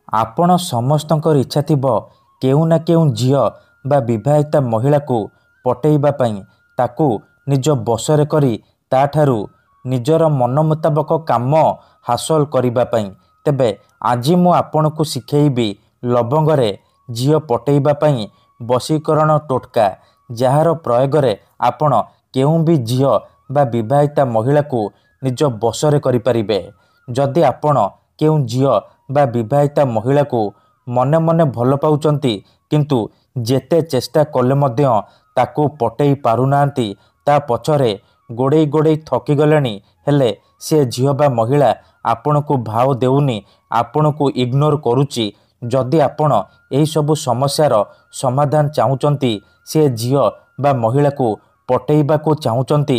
आपण समस्तଙ୍କର इच्छा थिबो केउ ना केउ झियो बा विवाहिता महिला को पटेइबा पई ताकू निज बसरे करी ताठारू निजर मन मुताबक काम हासिल करिबा पई। तेबे आज मु आपण को शिखेइबी लवंगरे झियो पटेइबा पई वशीकरण टोटका जार प्रयोग रे आपण केउ भी झियो बा विवाहिता महिला को निज बसरे करि परिबे। जदि आपण केउ झियो बा विवाहिता महिला को मने मने भल पाउचंती किंतु जेते चेष्टा कले मध्य ताकू पटेई पारुनांती ता पछरे गोड़ेई गोड़ेई थकी गलेनी हेले से झियो बा महिला आपण को भाव देउनी आपण को इग्नोर करूची। जदि आपण एही सबु समस्यार समाधान चाहुचंती से झियो बा महिला को पटेइबा को चाहुचंती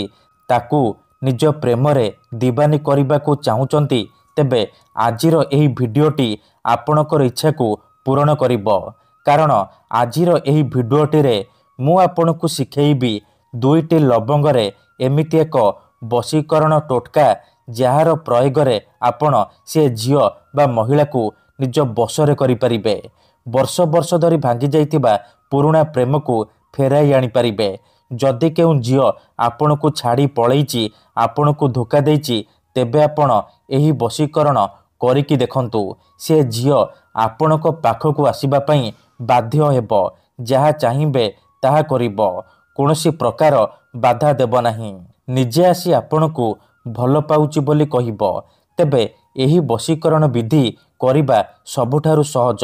ताकू निज प्रेम रे दीवानी करबा को चाहुचंती तेबे आजिर एही भिडियोटी आपणकर इच्छा को पूरण करिबो। कारण आजिर एही भिडियोटी रे मु आपण को शिखेइबी दुईटी लवंगरे एमिति एक वशीकरण टोटका जार प्रयोग रे आपण से झियो बा महिला को निज बसरे करि परिबे। वर्ष वर्ष धरी भांगी जाइतिबा पुराना प्रेम को फेराई आनी परिबे। जदि केउ झियो आपण को छाड़ी पळेइची आपण को धोखा देइची तेबे आपण एही वशीकरण करिकी देखंतु से झियो आपण को पाख को आसीबा पई बाध्य हेबो। जहा चाहिबे ताहा करिबो कोनोसी प्रकार बाधा देबो नाही। निजे आसी आपण को भल पाउची बोली कहिबो। तेबे एही वशीकरण विधि करिबा सबुठारु सहज।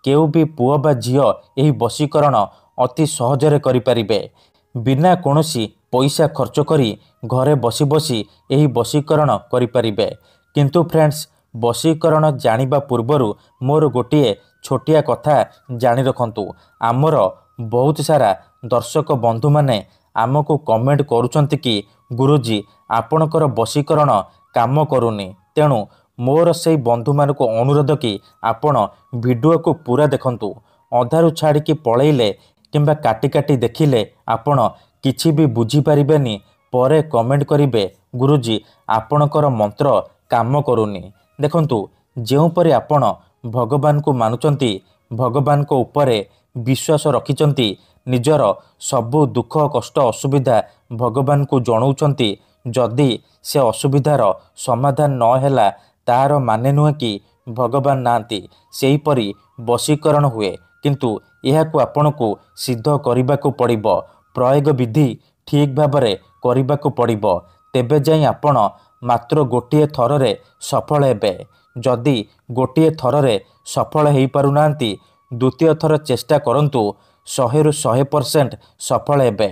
केउ भी पुओ बा झियो एही वशीकरण अति सहजरे करि परिबे बिना कोनोसी पैसा खर्च करी घरे बसी बसी एही वशीकरण करि परिबे। किंतु फ्रेंड्स वशीकरण जानिबा पूर्वरु मोर गोटिए छोटिया कथा जानि रखंतु। आमर बहुत सारा दर्शक बंधु माने आमको कमेंट करूचंती कि गुरुजी आपणकर वशीकरण काम करूनी। तेणु मोर से बंधु मानक अनुरोध कि आपण वीडियो को पूरा देखंतु। अधारु छाड़ी कि पळेइले किंबा काटी काटी देखिले आपण किछि भी बुझी परिबेनी परे कमेंट करिवे गुरुजी आपणकर मंत्र काम करूनी। देखंतु जेउ परे आपण भगवान को मानुचंती भगवान को उपरे विश्वास रखिचंती निजर सबु दुख कष्ट असुविधा भगवान को जणाउचंती जदि से असुविधार समाधान न हैला तार माने नुहे कि भगवान नांती सेही परी वशीकरण हुए। किंतु एहाकु आपण को सिद्ध करबा को पड़िबो। प्रयोग विधि ठीक भाबरे करबा को पड़िबो तेबे जाई आपण मात्र गोटिए थररे सफल हेबे। जदि गोटिए थररे सफल हेई पारुनांती द्वितीय थर चेष्टा करंतु 100 रु 100% सफल हेबे।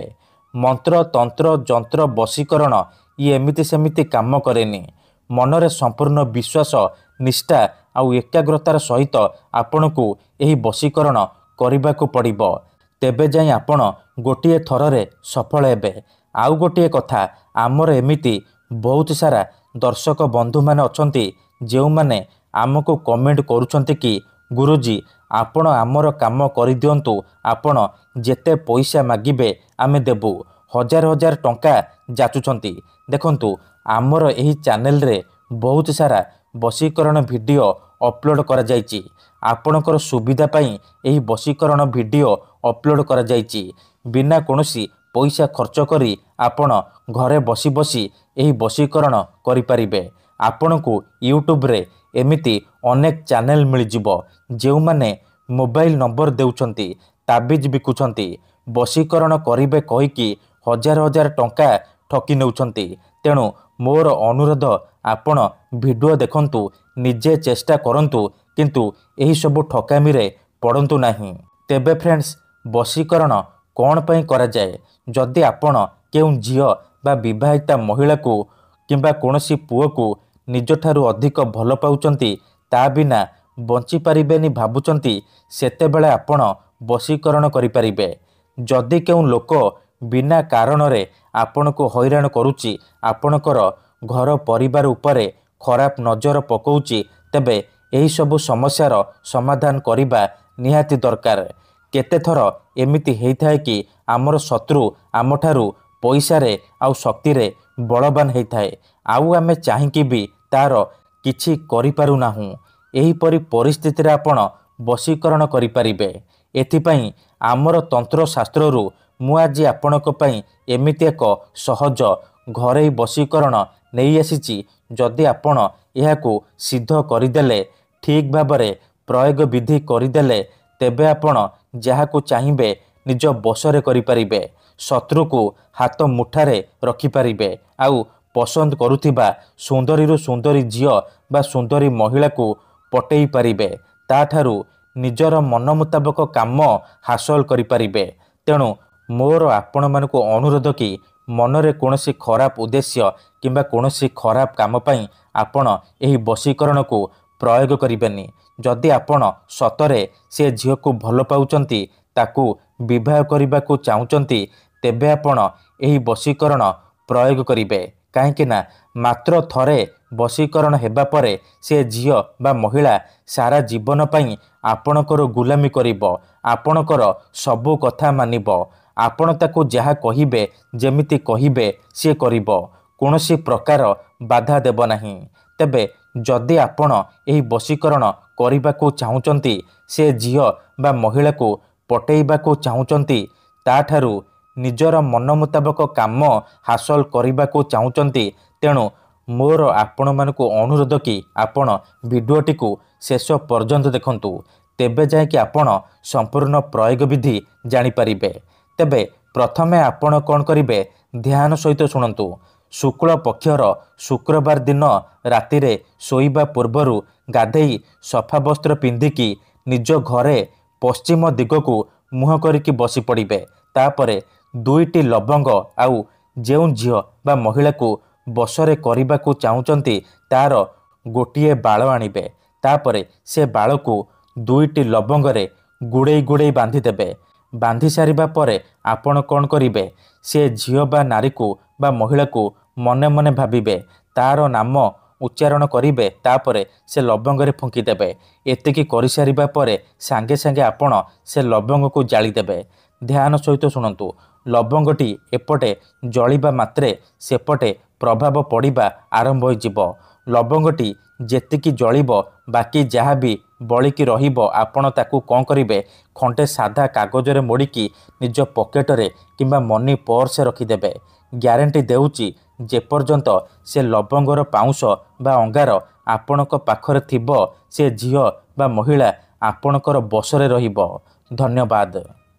मंत्र तंत्र जंत्र वशीकरण ये एमिति सेमिति काम करेनी। मनरे संपूर्ण विश्वास निष्ठा आउ एकाग्रतार सहित आपण को एही वशीकरण करबा को पड़िबो तेबे जाई आपण गोटिए थररे सफल हेबे। आउ गोटिए कथा आमर एमिति बहुत सारा दर्शक बंधु माने अछंती जेउ माने आमको कमेंट करूछंती कि गुरुजी आपण आमर काम करि दियंतु। आपण जेते पैसा मागिबे आमे देबु। हजार हजार टंका जाचुछंती। देखंतु आमर एही चैनल रे बहुत सारा वशीकरण वीडियो अपलोड करा जायछि। आपणकर सुविधा पई एही वशीकरण वीडियो अपलोड करा जायछि। बिना कोनोसी पैसा खर्च करी आपण घरे बसी बसी एही वशीकरण करि परिबे। आपण को यूट्यूब रे एमिति अनेक चैनल मिल जिवो जेउ माने मोबाइल नंबर देउछंती ताबिज बिकुछंती वशीकरण करिबे कहि कि हजार हजार टंका ठकी नेउछंती। तेणु मोर अनुरोध आपण वीडियो देखंतु निजे चेष्टा करंतु किंतु एही सब ठकामी रे पड़ंतु नाही। तेबे फ्रेंड्स वशीकरण कौन पई करा जाए? जदि आपण केउ झियो बा विवाहिता महिला को किंबा कोनोसी पुओ को निज ठारू अधिक भल पाउचंती ता बिना बंची पारिबेनी भाबुचंती सेते बेले आपण वशीकरण करि परिबे। जदि केउ लोक बिना कारण रे आपण को हैरान करूची आपणकर घर परिवार उपरे खराब नजर पकाउची तेबे एही सबु समस्यार समाधान करिबा निहाती दरकार। केते थर एमिति हेइथाय कि आमर शत्रु आमठारू पैसा रे आउ शक्ति रे बलवान हेइथाय आउ आमे चाहिकी भी तार किछि करि पारु नाहु। एहीपरि परिस्थिति आपण वशीकरण करिपारिबे। एथिपाई आमर तंत्रशास्त्रु मु आज आपणक पई एमिति एक सहज घरे वशीकरण नहीं आसी। जदि आपण एहाकू सिद्ध करदेले ठीक भाबरे प्रयोग विधि करदेले तेबे आपण जहाकू चाहिए निज बसरे करिपारिबे। शत्रु को हाथ मुठारे रखिपारिबे। आउ पसंद करुथिबा सुंदरी सुंदरी झियो बा सुंदरी महिला को पटेई पारिबे। ताठारू निजर मन मुताबक काम हासिल करिपारिबे। तेणु मोर आपण मानकु अनुरोध कि मनरे कोनोसी खराब उद्देश्य किंबा कोनोसी खराब काम पई आपण एही वशीकरण को प्रयोग करिबेनी। जदि आपण सतरे से झियो को भल पाउचंती ताकू विवाह करने को चाहूँगी तेबे आपण एही वशीकरण प्रयोग करिबे। काहेकि ना मात्र थरे वशीकरण हेबा परे से झियो बा महिला सारा जीवन पई आपणकर गुलामी करिबो। आपणकर सबु कथा मानिबो। आपण ताकू जहा कहिबे जेमिति कहिबे से करिबो। कोनोसी प्रकार बाधा देब नाही। तेबे जदि आपण एही वशीकरण करिबाकू चाहूँचंती से झियो बा महिला को पटेइबाकू चाहूँचंती ताठारू निजर मन मुताबक काम हासिल करिबाकू चाहूँचंती तेणु मोर आपण मानकू अनुरोध कि आपण वीडियोटी को शेष पर्यंत देखंतु। तेबे जाय कि आपण संपूर्ण प्रयोग विधि जानि परिबे। तेबे प्रथमे आपण कोन करिबे ध्यान सहित शुणंतु। शुक्ल पक्षर शुक्रवार दिन रातिरे शोइबा पूर्वरु गाधेई सफा वस्त्र पिंधिकी निज घरे पश्चिम दिग को मुह करिकी बसी पड़िबे। तापरे दुईटी लवंग आउ जेउ झियो बा महिला को बसरे करने को चाहूँचंती तार गोटिए बाल आनिबे। तापरे से बाल को दुईटी लवंग रे गुड़े गुड़े बांधिदेबे। बांधि सारिबा परे आपण कौन करिबे से झियो बा नारी को बा महिला को मने मने भाबिबे तार नाम उच्चारण करिबे। तापरे से लवंग रे फुंकी देबे। एतिकी करि सारिबा परे सांगे सांगे आपण से लवंग को जाली देबे। ध्यान सहित शुणंतु। लवंगटी एपटे जलिबा मात्रे सेपटे प्रभाव पड़िबा आरंभ होइजिबो। लवंगटी जेतिकी जलिबो बाकी जहाँ भी बलिकी रहिबो आपण ताकू कौन करिबे खंटे साधा कागज रे मोड़िकी निज पॉकेट रे किंबा मनी पर्स रखिदेबे। ग्यारंटी देउची जेपर्यंत से लवंगर पाउंस बा अंगार आपणक पाखरे थिबो से झियो बा महिला आपणकर बसरे रहिबो। धन्यवाद।